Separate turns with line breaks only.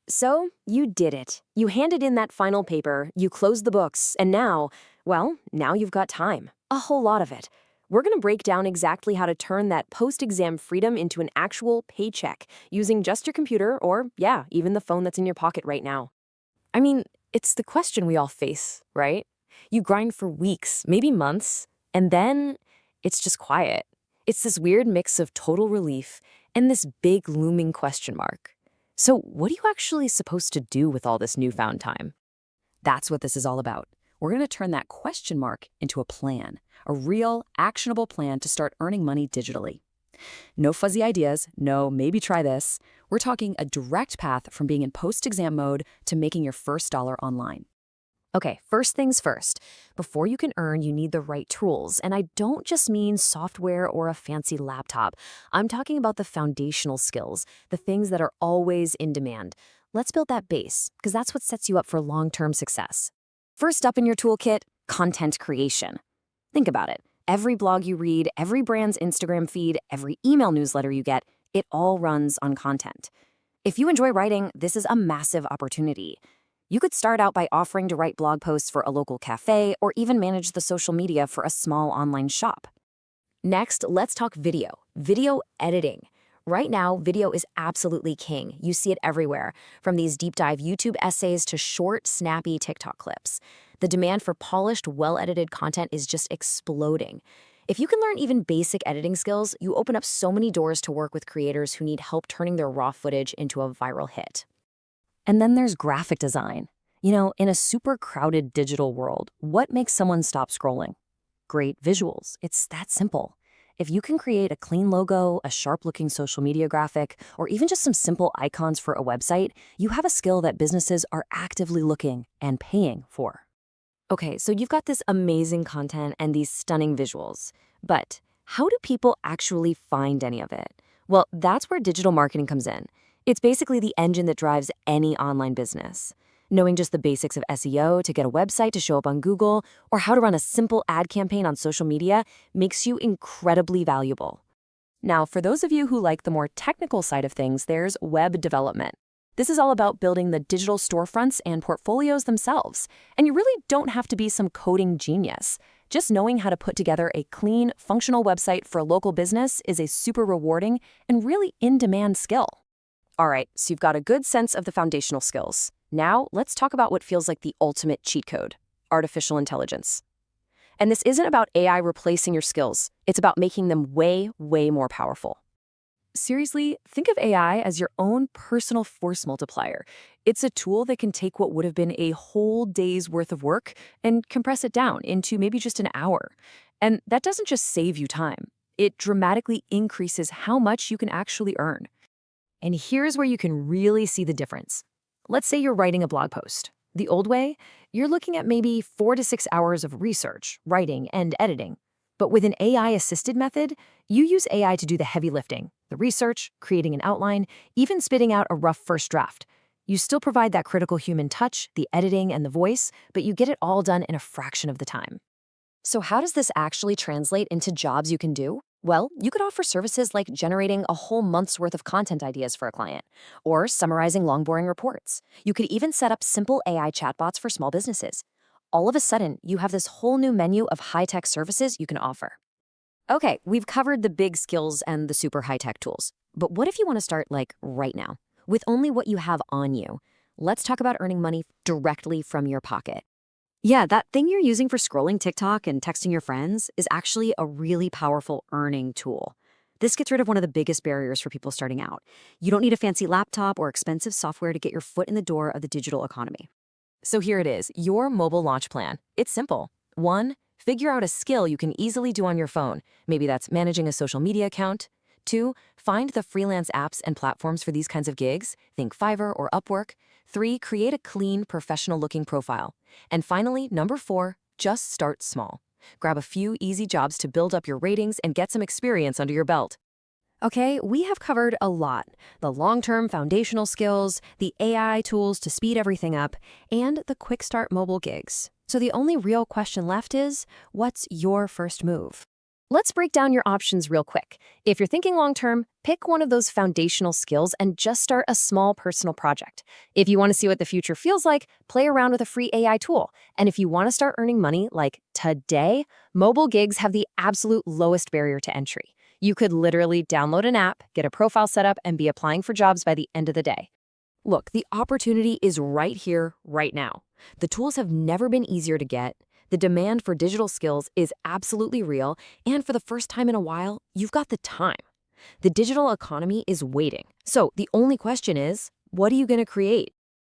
So, you did it. You handed in that final paper, you closed the books, and now, well, now you've got time. A whole lot of it. We're going to break down exactly how to turn that post-exam freedom into an actual paycheck using just your computer or, yeah, even the phone that's in your pocket right now. I mean, it's the question we all face, right? You grind for weeks, maybe months, and then it's just quiet. It's this weird mix of total relief and this big looming question mark. So, what are you actually supposed to do with all this newfound time? That's what this is all about. We're going to turn that question mark into a plan, a real, actionable plan to start earning money digitally. No fuzzy ideas, no maybe try this. We're talking a direct path from being in post-exam mode to making your first dollar online. Okay, first things first. Before you can earn, you need the right tools. And I don't just mean software or a fancy laptop. I'm talking about the foundational skills, the things that are always in demand. Let's build that base, because that's what sets you up for long-term success. First up in your toolkit, content creation. Think about it. Every blog you read, every brand's Instagram feed, every email newsletter you get, it all runs on content. If you enjoy writing, this is a massive opportunity. You could start out by offering to write blog posts for a local cafe or even manage the social media for a small online shop. Next, let's talk video editing. Right now, video is absolutely king. You see it everywhere, from these deep dive YouTube essays to short, snappy TikTok clips. The demand for polished, well-edited content is just exploding. If you can learn even basic editing skills, you open up so many doors to work with creators who need help turning their raw footage into a viral hit. And then there's graphic design. You know, in a super crowded digital world, what makes someone stop scrolling? Great visuals. It's that simple. If you can create a clean logo, a sharp-looking social media graphic, or even just some simple icons for a website, you have a skill that businesses are actively looking and paying for. Okay, so you've got this amazing content and these stunning visuals. But how do people actually find any of it? Well, that's where digital marketing comes in. It's basically the engine that drives any online business. Knowing just the basics of SEO to get a website to show up on Google or how to run a simple ad campaign on social media makes you incredibly valuable. Now, for those of you who like the more technical side of things, there's web development. This is all about building the digital storefronts and portfolios themselves. And you really don't have to be some coding genius. Just knowing how to put together a clean, functional website for a local business is a super rewarding and really in-demand skill. All right, so you've got a good sense of the foundational skills. Now, let's talk about what feels like the ultimate cheat code, artificial intelligence. And this isn't about AI replacing your skills. It's about making them way, way more powerful. Seriously, think of AI as your own personal force multiplier. It's a tool that can take what would have been a whole day's worth of work and compress it down into maybe just an hour. And that doesn't just save you time. It dramatically increases how much you can actually earn. And here's where you can really see the difference. Let's say you're writing a blog post. The old way, you're looking at maybe 4 to 6 hours of research, writing, and editing. But with an AI-assisted method, you use AI to do the heavy lifting, the research, creating an outline, even spitting out a rough first draft. You still provide that critical human touch, the editing, and the voice, but you get it all done in a fraction of the time. So how does this actually translate into jobs you can do? Well, you could offer services like generating a whole month's worth of content ideas for a client, or summarizing long, boring reports. You could even set up simple AI chatbots for small businesses. All of a sudden, you have this whole new menu of high-tech services you can offer. Okay, we've covered the big skills and the super high-tech tools. But what if you want to start, like, right now, with only what you have on you? Let's talk about earning money directly from your pocket. Yeah, that thing you're using for scrolling TikTok and texting your friends is actually a really powerful earning tool. This gets rid of one of the biggest barriers for people starting out. You don't need a fancy laptop or expensive software to get your foot in the door of the digital economy. So here it is, your mobile launch plan. It's simple. 1, figure out a skill you can easily do on your phone. Maybe that's managing a social media account. 2, find the freelance apps and platforms for these kinds of gigs. Think Fiverr or Upwork. 3, create a clean, professional-looking profile. And finally, number 4, just start small. Grab a few easy jobs to build up your ratings and get some experience under your belt. Okay, we have covered a lot. The long-term foundational skills, the AI tools to speed everything up, and the quick start mobile gigs. So the only real question left is, what's your first move? Let's break down your options real quick. If you're thinking long term, pick one of those foundational skills and just start a small personal project. If you want to see what the future feels like, play around with a free AI tool. And if you want to start earning money like today, mobile gigs have the absolute lowest barrier to entry. You could literally download an app, get a profile set up, and be applying for jobs by the end of the day. Look, the opportunity is right here, right now. The tools have never been easier to get. The demand for digital skills is absolutely real, and for the first time in a while, you've got the time. The digital economy is waiting. So the only question is, what are you going to create?